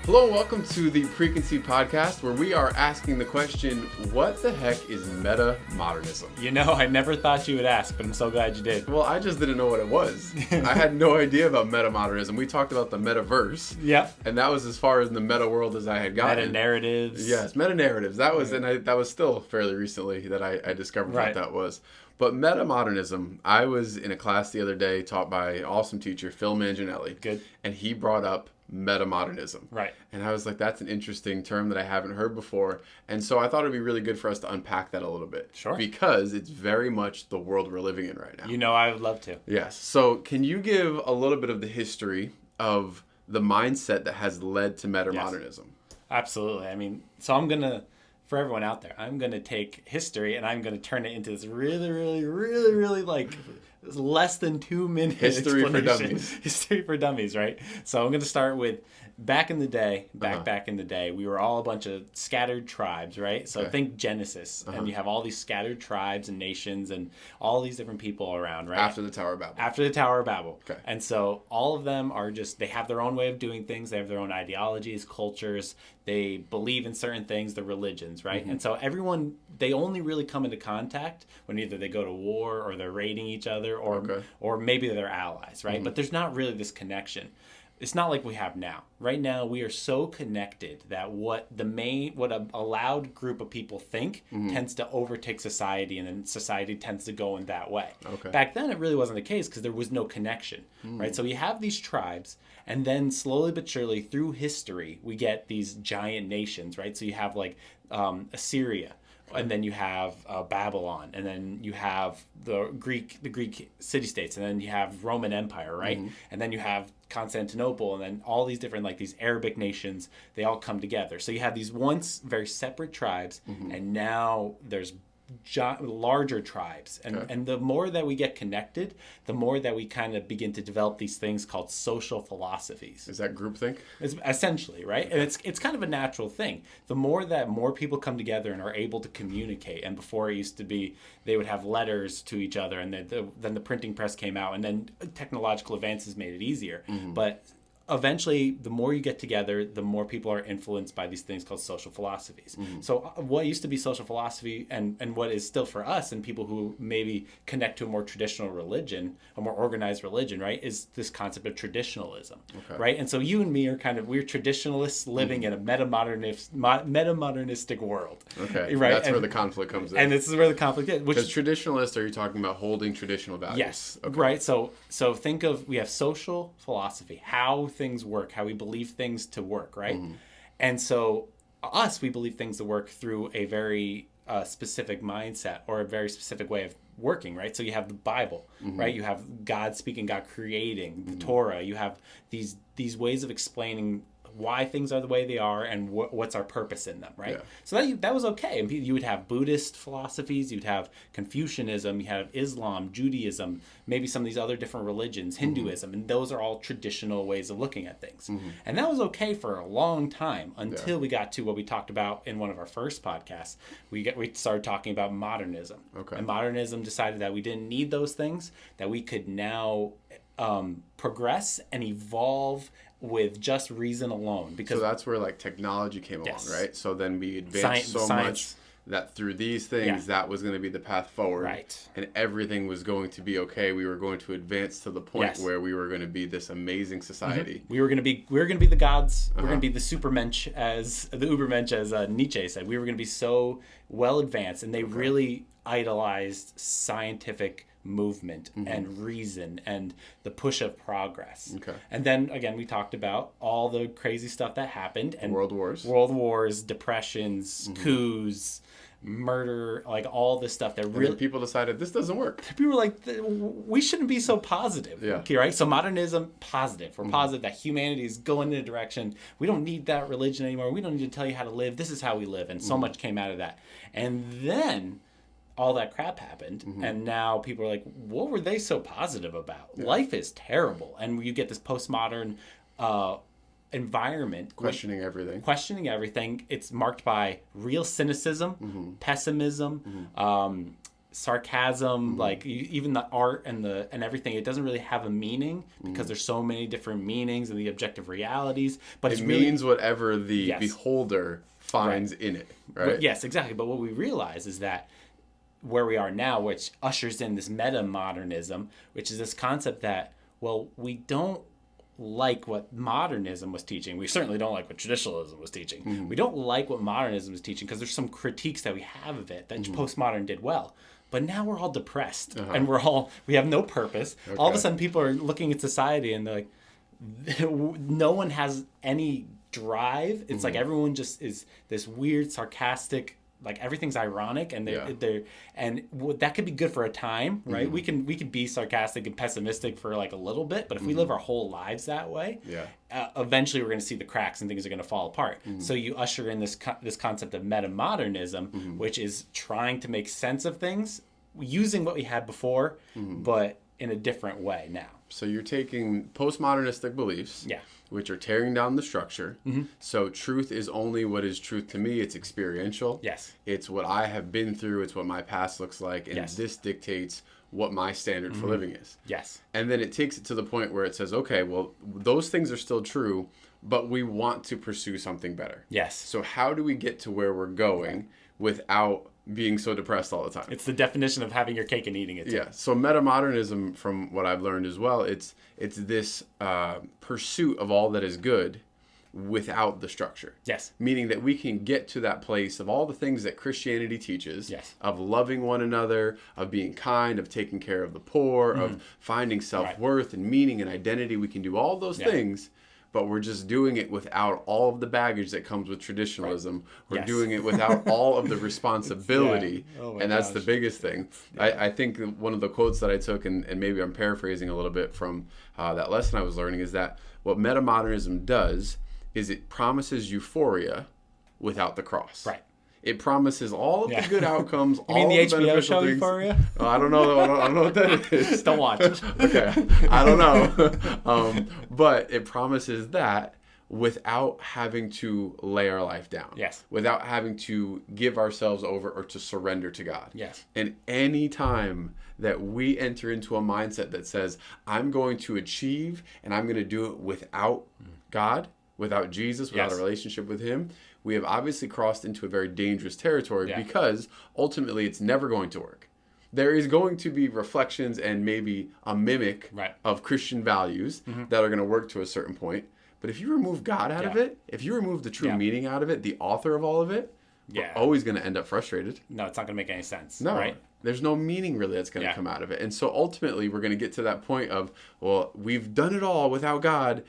Hello and welcome to the Preconceived Podcast, where we are asking the question, what the heck is Meta-Modernism? You know, I never thought you would ask, but I'm so glad you did. Well, I just didn't know what it was. I had no idea about Meta-Modernism. We talked about the metaverse. Yep. And that was as far as in the meta world as I had gotten. Meta-narratives. Yes, meta-narratives. That was, that was still fairly recently that I discovered what that was. But Meta-Modernism, I was in a class the other day taught by an awesome teacher, Phil Manginelli. Good. And he brought up Meta-Modernism. Right. And I was like, that's an interesting term that I haven't heard before. And so I thought it'd be really good for us to unpack that a little bit. Sure. Because it's very much the world we're living in right now. You know, I would love to. Yes. So can you give a little bit of the history of the mindset that has led to Meta-Modernism? Yes. Absolutely. I mean, so I'm going to, for everyone out there, I'm going to take history and I'm going to turn it into this really like less than 2 minute history for dummies. History for dummies, right? So I'm going to start with back in the day, back in the day, we were all a bunch of scattered tribes, right? So think Genesis, and you have all these scattered tribes and nations and all these different people around, right? After the Tower of Babel. After the Tower of Babel. Okay. And so all of them are just, they have their own way of doing things. They have their own ideologies, cultures. They believe in certain things, the religions, right? And so everyone, they only really come into contact when either they go to war or they're raiding each other or maybe they're allies, right? But there's not really this connection. It's not like we have now. Right now, we are so connected that what a loud group of people think tends to overtake society, and then society tends to go in that way. Okay. Back then, it really wasn't the case because there was no connection, right? So we have these tribes, and then slowly but surely through history, we get these giant nations, right? So you have like Assyria. And then you have Babylon, and then you have the Greek city-states, and then you have Roman Empire, right? And then you have Constantinople, and then all these different, like these Arabic nations, they all come together. So you have these once very separate tribes, and now there's larger tribes. And the more that we get connected, the more that we kind of begin to develop these things called social philosophies. Is that groupthink? It's essentially, right? And it's kind of a natural thing. The more that more people come together and are able to communicate, and before it used to be they would have letters to each other, and then the printing press came out, and then technological advances made it easier. But eventually, the more you get together, the more people are influenced by these things called social philosophies. So what used to be social philosophy and what is still for us and people who maybe connect to a more traditional religion, a more organized religion, right, is this concept of traditionalism, right? And so you and me are we're traditionalists living in a meta-modernistic world. Okay, right? That's where the conflict comes in. And this is where the conflict is. Because traditionalists, are you talking about holding traditional values? Yes, right. So think of, we have social philosophy, how things work, how we believe things to work, right? And so we believe things to work through a very specific mindset or a very specific way of working, right? So you have the Bible, right? You have God speaking, God creating, the Torah. You have these ways of explaining why things are the way they are and what's our purpose in them, right? So that was okay. And you would have Buddhist philosophies, you'd have Confucianism, you have Islam, Judaism, maybe some of these other different religions, Hinduism, and those are all traditional ways of looking at things. And that was okay for a long time until we got to what we talked about in one of our first podcasts. We started talking about modernism. And modernism decided that we didn't need those things, that we could now progress and evolve with just reason alone. Because so that's where like technology came along, right? So then we advanced science. much that through these things, that was going to be the path forward. Right. And everything was going to be okay. We were going to advance to the point where we were going to be this amazing society. We were going to be the gods. We're going to be the supermensch, as the Ubermensch, as Nietzsche said. We were going to be so well advanced, and they really idolized scientific movement and reason and the push of progress. And then again, we talked about all the crazy stuff that happened, and world wars, depressions, coups, murder, like all this stuff that really people decided this doesn't work. People were like, we shouldn't be so positive. Okay, right? So modernism, positive. We're positive that humanity is going in a direction. We don't need that religion anymore. We don't need to tell you how to live. This is how we live. And so much came out of that. And then all that crap happened, and now people are like, what were they so positive about? Life is terrible. And you get this postmodern environment, questioning everything. It's marked by real cynicism, pessimism, sarcasm, like even the art and everything, it doesn't really have a meaning because there's so many different meanings and the objective realities. But it means whatever the beholder finds in it, right? But, yes, exactly. But what we realize is that where we are now, which ushers in this meta-modernism, which is this concept that, well, we don't like what modernism was teaching. We certainly don't like what traditionalism was teaching. We don't like what modernism was teaching because there's some critiques that we have of it that postmodern did well. But now we're all depressed and we have no purpose. Okay. All of a sudden people are looking at society and they're like, no one has any drive. It's like everyone just is this weird, sarcastic, like everything's ironic, and that could be good for a time, right? We can be sarcastic and pessimistic for like a little bit, but if we live our whole lives that way, eventually we're going to see the cracks and things are going to fall apart. So you usher in this concept of meta-modernism, which is trying to make sense of things using what we had before, but in a different way now. So you're taking postmodernistic beliefs, which are tearing down the structure. So truth is only what is truth to me. It's experiential. Yes. It's what I have been through. It's what my past looks like. And this dictates what my standard for living is. Yes. And then it takes it to the point where it says, okay, well, those things are still true, but we want to pursue something better. Yes. So how do we get to where we're going without being so depressed all the time? It's the definition of having your cake and eating it too. Yeah. So meta-modernism, from what I've learned as well, it's this pursuit of all that is good without the structure. Yes. Meaning that we can get to that place of all the things that Christianity teaches, of loving one another, of being kind, of taking care of the poor, of finding self-worth and meaning and identity. We can do all those things, but we're just doing it without all of the baggage that comes with traditionalism. We're doing it without all of the responsibility. And that's the biggest thing. I think one of the quotes that I took, and maybe I'm paraphrasing a little bit from that lesson I was learning, is that what meta-modernism does is it promises euphoria without the cross. Right. It promises all of the good outcomes. You mean the HBO HBO show things. Euphoria? I don't know. I don't know what that is. Don't watch it. Okay. I don't know. But it promises that without having to lay our life down. Yes. Without having to give ourselves over or to surrender to God. Yes. And any time that we enter into a mindset that says, I'm going to achieve and I'm going to do it without God, without Jesus, without a relationship with Him, we have obviously crossed into a very dangerous territory because ultimately it's never going to work. There is going to be reflections and maybe a mimic of Christian values that are going to work to a certain point. But if you remove God out of it, if you remove the true meaning out of it, the author of all of it, we're always going to end up frustrated. No, it's not going to make any sense. No, right? There's no meaning really that's going to come out of it. And so ultimately we're going to get to that point of, well, we've done it all without God,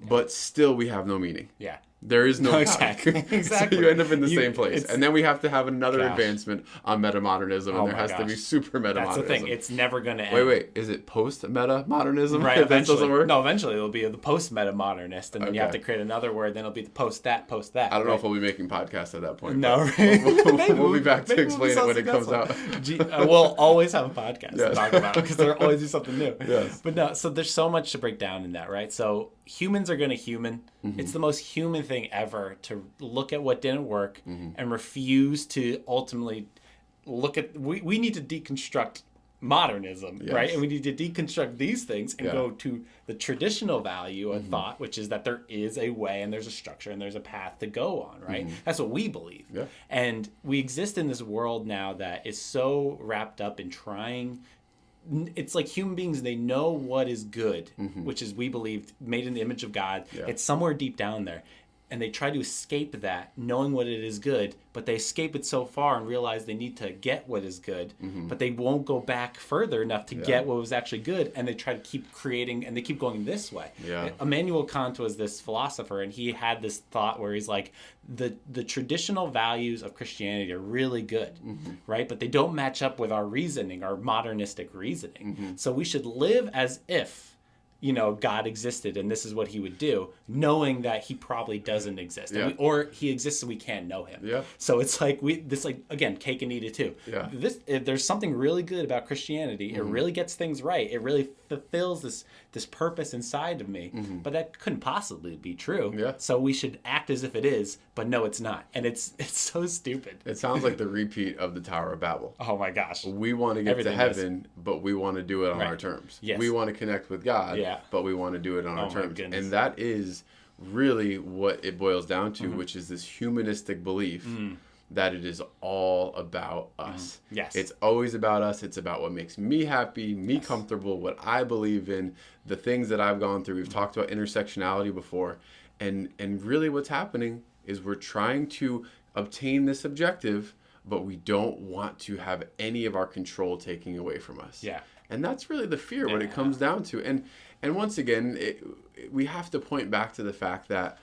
but still we have no meaning. Yeah. There is no exactly. So you end up in the same place. And then we have to have another advancement on meta-modernism, and there has to be super meta-modernism. That's the thing. It's never going to end. Wait. Is it post-meta-modernism? Right, If that doesn't work? No, eventually it'll be the post-meta-modernist, and then you have to create another word, then it'll be the post-that. I don't know if we'll be making podcasts at that point. No. We'll be back to explain it when it comes out. We'll always have a podcast to talk about it, because there'll always be something new. Yes. But no, so there's so much to break down in that, right? So humans are going to human. It's the most human thing ever to look at what didn't work and refuse to ultimately look at. We need to deconstruct modernism, right? And we need to deconstruct these things and go to the traditional value of thought, which is that there is a way and there's a structure and there's a path to go on, right? That's what we believe. Yeah. And we exist in this world now that is so wrapped up in trying. It's like human beings, they know what is good, which is, we believe, made in the image of God. It's somewhere deep down there. And they try to escape that, knowing what it is good, but they escape it so far and realize they need to get what is good, but they won't go back further enough to get what was actually good, and they try to keep creating, and they keep going this way. Immanuel Kant was this philosopher, and he had this thought where he's like, the traditional values of Christianity are really good, right? But they don't match up with our reasoning, our modernistic reasoning. So we should live as if God existed and this is what he would do, knowing that he probably doesn't exist. Yeah. Or he exists and we can't know him. Yeah. So it's like, again, cake and eat it too. Yeah. If there's something really good about Christianity, it really gets things right. It really fulfills this purpose inside of me. But that couldn't possibly be true. Yeah. So we should act as if it is, but no, it's not. And it's so stupid. It sounds like the repeat of the Tower of Babel. Oh my gosh. We want to get Everything to heaven, but we want to do it on our terms. Yes. We want to connect with God, but we want to do it on our terms. And that is really what it boils down to, which is this humanistic belief that it is all about us. Yes. It's always about us. It's about what makes me happy, me comfortable, what I believe in, the things that I've gone through. We've talked about intersectionality before. And really what's happening is we're trying to obtain this objective, but we don't want to have any of our control taken away from us. Yeah. And that's really the fear, what it comes down to. And once again, we have to point back to the fact that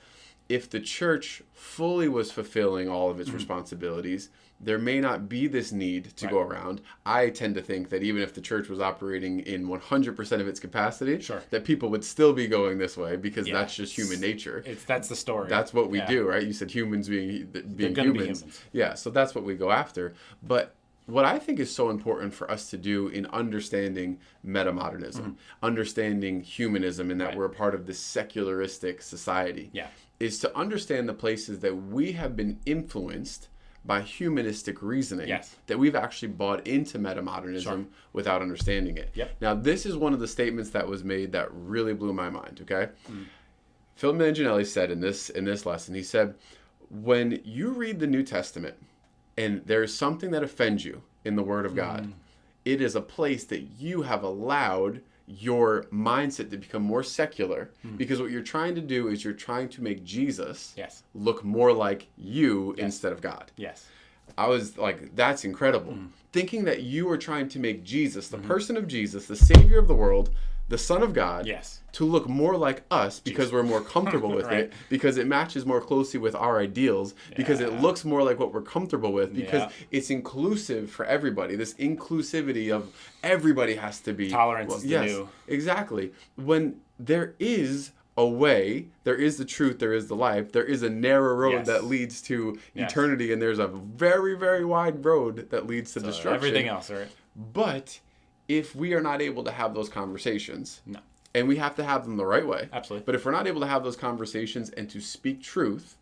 if the church fully was fulfilling all of its responsibilities, there may not be this need to go around. I tend to think that even if the church was operating in 100% of its capacity, that people would still be going this way because that's just human nature. That's the story. That's what we do, right? You said humans being humans. Yeah, so that's what we go after. But what I think is so important for us to do in understanding meta-modernism, understanding humanism, and that we're a part of this secularistic society, is to understand the places that we have been influenced by humanistic reasoning, that we've actually bought into meta-modernism without understanding it. Now, this is one of the statements that was made that really blew my mind, okay? Phil Manginelli said in this lesson, he said, when you read the New Testament and there's something that offends you in the Word of God, it is a place that you have allowed your mindset to become more secular, because what you're trying to do is you're trying to make Jesus look more like you instead of God. I was like, that's incredible. Thinking that you are trying to make Jesus, the person of Jesus, the Savior of the world, the Son of God, to look more like us because we're more comfortable with it, because it matches more closely with our ideals, because it looks more like what we're comfortable with, because it's inclusive for everybody. This inclusivity of everybody has to be. Tolerance is the new. Exactly. When there is a way, there is the truth, there is the life, there is a narrow road that leads to eternity, and there's a very, very wide road that leads to destruction. Everything else, right? But if we are not able to have those conversations, and we have to have them the right way. Absolutely. But if we're not able to have those conversations and to speak truth,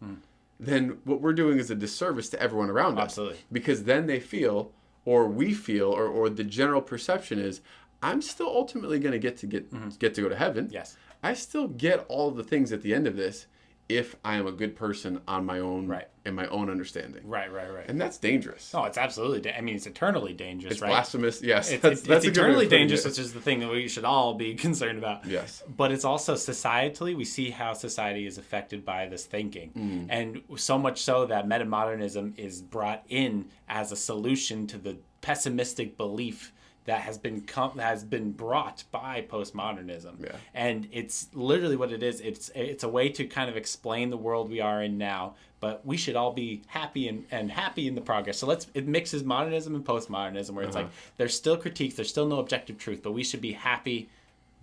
then what we're doing is a disservice to everyone around us. Absolutely. Because then they feel, or we feel, or the general perception is, I'm still ultimately going to get to go to heaven. I still get all of the things at the end of this if I am a good person on my own and my own understanding. Right. And that's dangerous. Oh, it's absolutely. I mean, it's eternally dangerous, it's blasphemous. Yes. It's eternally dangerous, which is the thing that we should all be concerned about. Yes. But it's also societally, we see how society is affected by this thinking. And so much so that meta-modernism is brought in as a solution to the pessimistic belief that has been brought by postmodernism. And it's literally what it is. It's a way to kind of explain the world we are in now, but we should all be happy and happy in the progress. So it mixes modernism and postmodernism, where it's like there's still critiques, there's still no objective truth, but we should be happy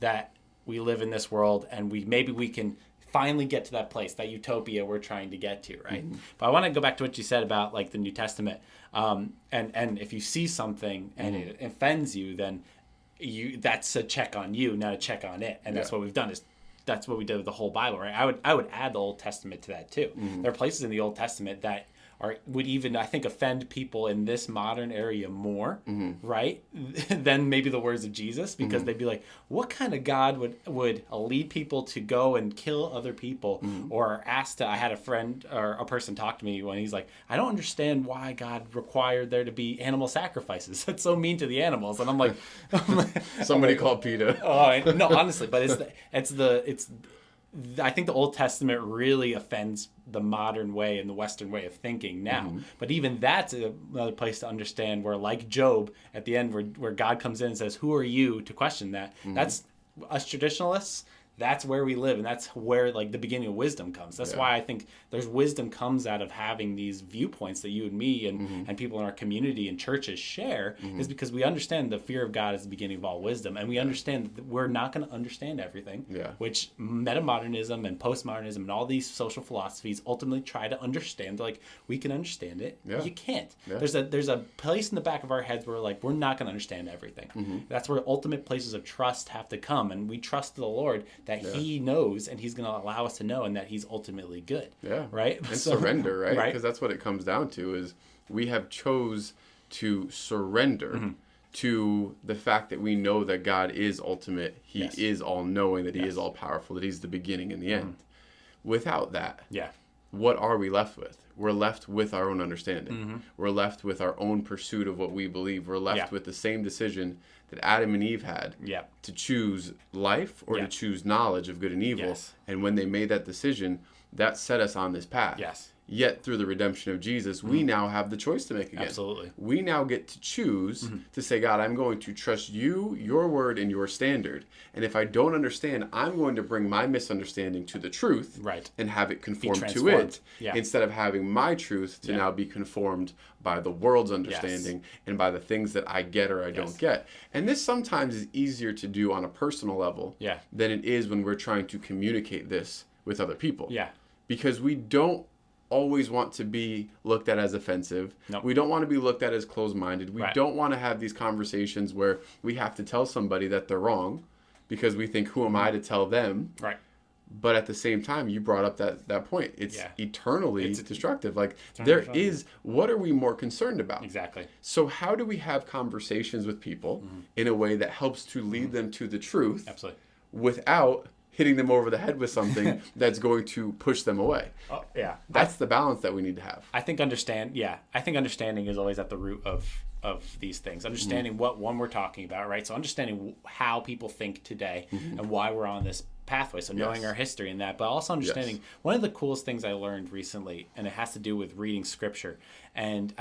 that we live in this world, and maybe we can finally get to that place, that utopia we're trying to get to, right? But I want to go back to what you said about like the New Testament. And if you see something and it offends you, then that's a check on you, not a check on it. And that's what we've done. That's what we did with the whole Bible, right? I would add the Old Testament to that too. There are places in the Old Testament that would even, I think, offend people in this modern area more, right, than maybe the words of Jesus, because they'd be like, what kind of God would lead people to go and kill other people, or I had a friend or a person talk to me when he's like, I don't understand why God required there to be animal sacrifices. That's so mean to the animals. And I'm like, somebody called PETA. Oh, no, honestly, but I think the Old Testament really offends the modern way and the Western way of thinking now. But even that's another place to understand where, like Job, at the end where God comes in and says, who are you to question that? That's us traditionalists. that's where we live, and that's where like the beginning of wisdom comes. That's why I think there's wisdom comes out of having these viewpoints that you and me and people in our community and churches share, is because we understand the fear of God is the beginning of all wisdom, and we understand that we're not going to understand everything, which metamodernism and postmodernism and all these social philosophies ultimately try to understand. Like, we can understand it, you can't. There's a place in the back of our heads where like we're not going to understand everything. That's where ultimate places of trust have to come, and we trust the Lord that he knows, and he's going to allow us to know, and that he's ultimately good. Right? And surrender, right? Because that's what it comes down to, is we have chose to surrender to the fact that we know that God is ultimate. He is all-knowing, that he is all-powerful, that he's the beginning and the end. Without that, what are we left with? We're left with our own understanding. We're left with our own pursuit of what we believe. We're left with the same decision that Adam and Eve had to choose life or to choose knowledge of good and evil. And when they made that decision, that set us on this path. Yet through the redemption of Jesus, we now have the choice to make again. Absolutely. We now get to choose to say, God, I'm going to trust you, your word, and your standard. And if I don't understand, I'm going to bring my misunderstanding to the truth and have it conform to it, instead of having my truth to now be conformed by the world's understanding and by the things that I get or I don't get. And this sometimes is easier to do on a personal level than it is when we're trying to communicate this with other people. Because we don't always want to be looked at as offensive. We don't want to be looked at as closed-minded. We don't want to have these conversations where we have to tell somebody that they're wrong because we think, who am I to tell them? But at the same time, you brought up that point. It's eternally destructive. Like, what are we more concerned about? Exactly. So how do we have conversations with people in a way that helps to lead them to the truth without hitting them over the head with something that's going to push them away? That's the balance that we need to have. I think understanding is always at the root of these things. Understanding what one we're talking about, right? So understanding how people think today and why we're on this pathway. So knowing our history and that, but also understanding one of the coolest things I learned recently, and it has to do with reading scripture. And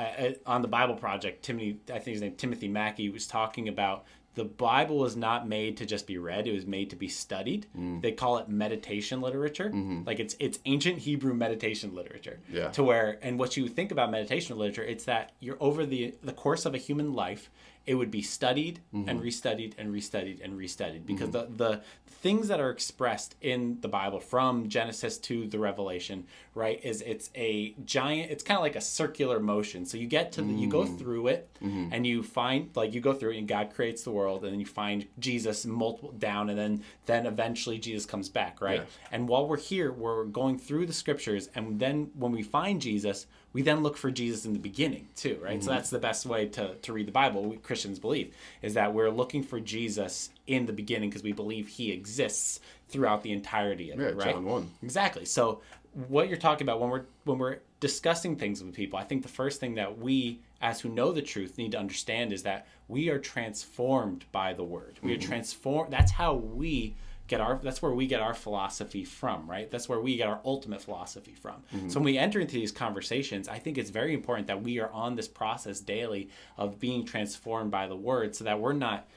on the Bible Project, I think his name Timothy Mackey, was talking about the Bible was not made to just be read; it was made to be studied. They call it meditation literature. Like it's ancient Hebrew meditation literature. To where, and what you think about meditation literature, it's that you're over the course of a human life, it would be studied and restudied and restudied and restudied, because the things that are expressed in the Bible from Genesis to the Revelation, right, it's a giant, it's kind of like a circular motion. So you get to you go through it and you find, like, you go through it and God creates the world, and then you find Jesus multiple down, and then eventually Jesus comes back, right? And while we're here, we're going through the scriptures, and then when we find Jesus, we then look for Jesus in the beginning too, right? So that's the best way to read the Bible. We Christians believe is that we're looking for Jesus in the beginning because we believe he exists throughout the entirety of it, right? John 1. Exactly. So what you're talking about when we're discussing things with people, I think the first thing that we, as who know the truth, need to understand is that we are transformed by the word. We are transformed. That's how we that's where we get our philosophy from, right? That's where we get our ultimate philosophy from. So when we enter into these conversations, I think it's very important that we are on this process daily of being transformed by the word, so that we're not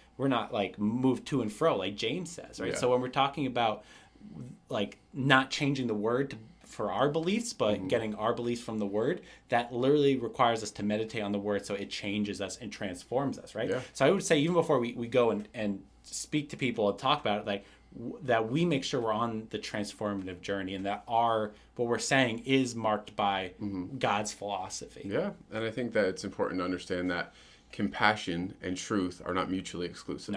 like moved to and fro, like James says, right? So when we're talking about like not changing the word for our beliefs, but getting our beliefs from the word, that literally requires us to meditate on the word so it changes us and transforms us, right? So I would say, even before we go and speak to people and talk about it, like, that we make sure we're on the transformative journey, and that what we're saying is marked by God's philosophy. And I think that it's important to understand that compassion and truth are not mutually exclusive.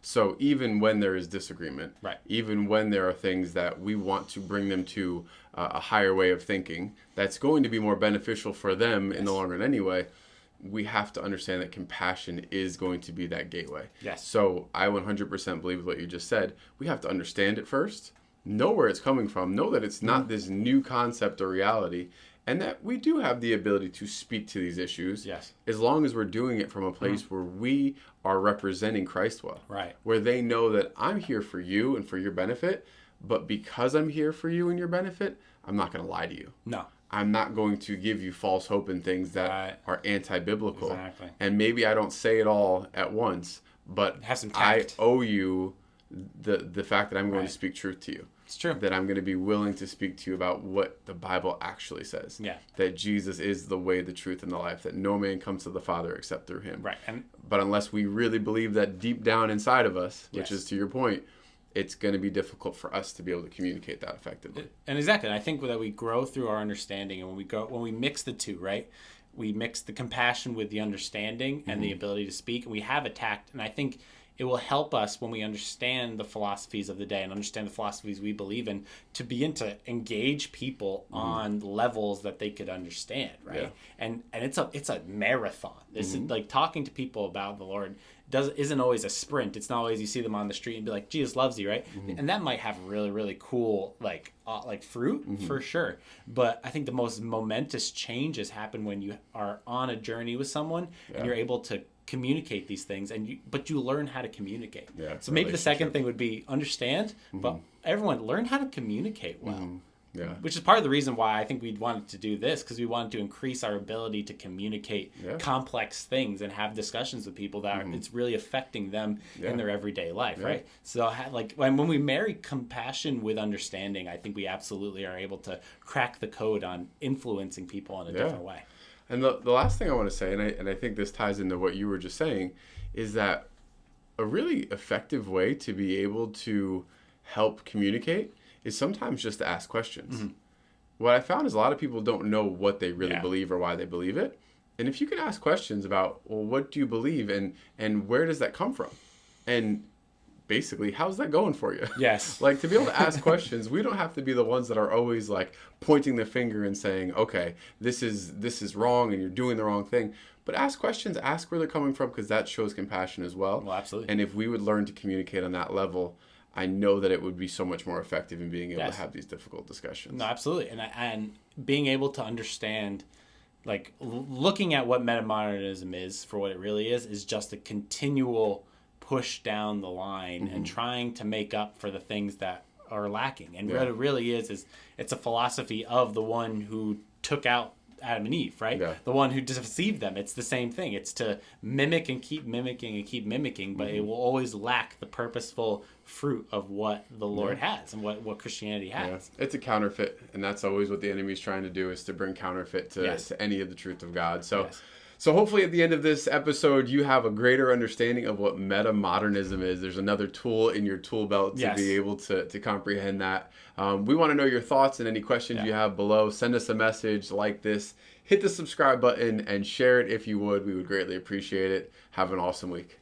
So even when there is disagreement, even when there are things that we want to bring them to a higher way of thinking that's going to be more beneficial for them in the long run anyway, we have to understand that compassion is going to be that gateway. So I 100% believe what you just said. We have to understand it first, know where it's coming from, know that it's not this new concept or reality, and that we do have the ability to speak to these issues as long as we're doing it from a place where we are representing Christ well. Where they know that I'm here for you and for your benefit, but because I'm here for you and your benefit, I'm not going to lie to you. I'm not going to give you false hope and things that are anti-biblical. And maybe I don't say it all at once, but have some tact. I owe you the fact that I'm going to speak truth to you. It's true. That I'm going to be willing to speak to you about what the Bible actually says. Yeah. That Jesus is the way, the truth, and the life. That no man comes to the Father except through him. Right. But unless we really believe that deep down inside of us, which is to your point, it's going to be difficult for us to be able to communicate that effectively. And exactly. I think that we grow through our understanding, and when we mix the two, right? We mix the compassion with the understanding and the ability to speak, and we have a tact. And I think it will help us when we understand the philosophies of the day and understand the philosophies we believe in to begin to engage people on levels that they could understand, right? Yeah. And it's a marathon. This is like talking to people about the Lord isn't always a sprint. It's not always you see them on the street and be like, Jesus loves you, right? And that might have really, really cool like fruit for sure. But I think the most momentous changes happen when you are on a journey with someone and you're able to communicate these things, but you learn how to communicate. Yeah, so maybe the second thing would be understand, but everyone learn how to communicate well. Yeah. Which is part of the reason why I think we wanted to do this, because we wanted to increase our ability to communicate complex things and have discussions with people that it's really affecting them in their everyday life, right? So like when we marry compassion with understanding, I think we absolutely are able to crack the code on influencing people in a different way. And the last thing I want to say, and I think this ties into what you were just saying, is that a really effective way to be able to help communicate is sometimes just to ask questions. What I found is a lot of people don't know what they really believe or why they believe it. And if you can ask questions about, well, what do you believe and where does that come from? And basically, how's that going for you? Yes. Like, to be able to ask questions, we don't have to be the ones that are always like pointing the finger and saying, okay, this is wrong and you're doing the wrong thing. But ask questions, ask where they're coming from, because that shows compassion as well. Well, absolutely. And if we would learn to communicate on that level, I know that it would be so much more effective in being able to have these difficult discussions. No, absolutely. And being able to understand, like, looking at what metamodernism is for what it really is just a continual push down the line and trying to make up for the things that are lacking. And what it really is it's a philosophy of the one who took out Adam and Eve, right? Yeah. The one who deceived them. It's the same thing. It's to mimic and keep mimicking and keep mimicking, but it will always lack the purposeful fruit of what the Lord has and what Christianity has. Yeah. It's a counterfeit, and that's always what the enemy's trying to do, is to bring counterfeit to any of the truth of God. So So hopefully at the end of this episode, you have a greater understanding of what meta-modernism is. There's another tool in your tool belt to be able to comprehend that. We want to know your thoughts and any questions you have below. Send us a message like this. Hit the subscribe button and share it if you would. We would greatly appreciate it. Have an awesome week.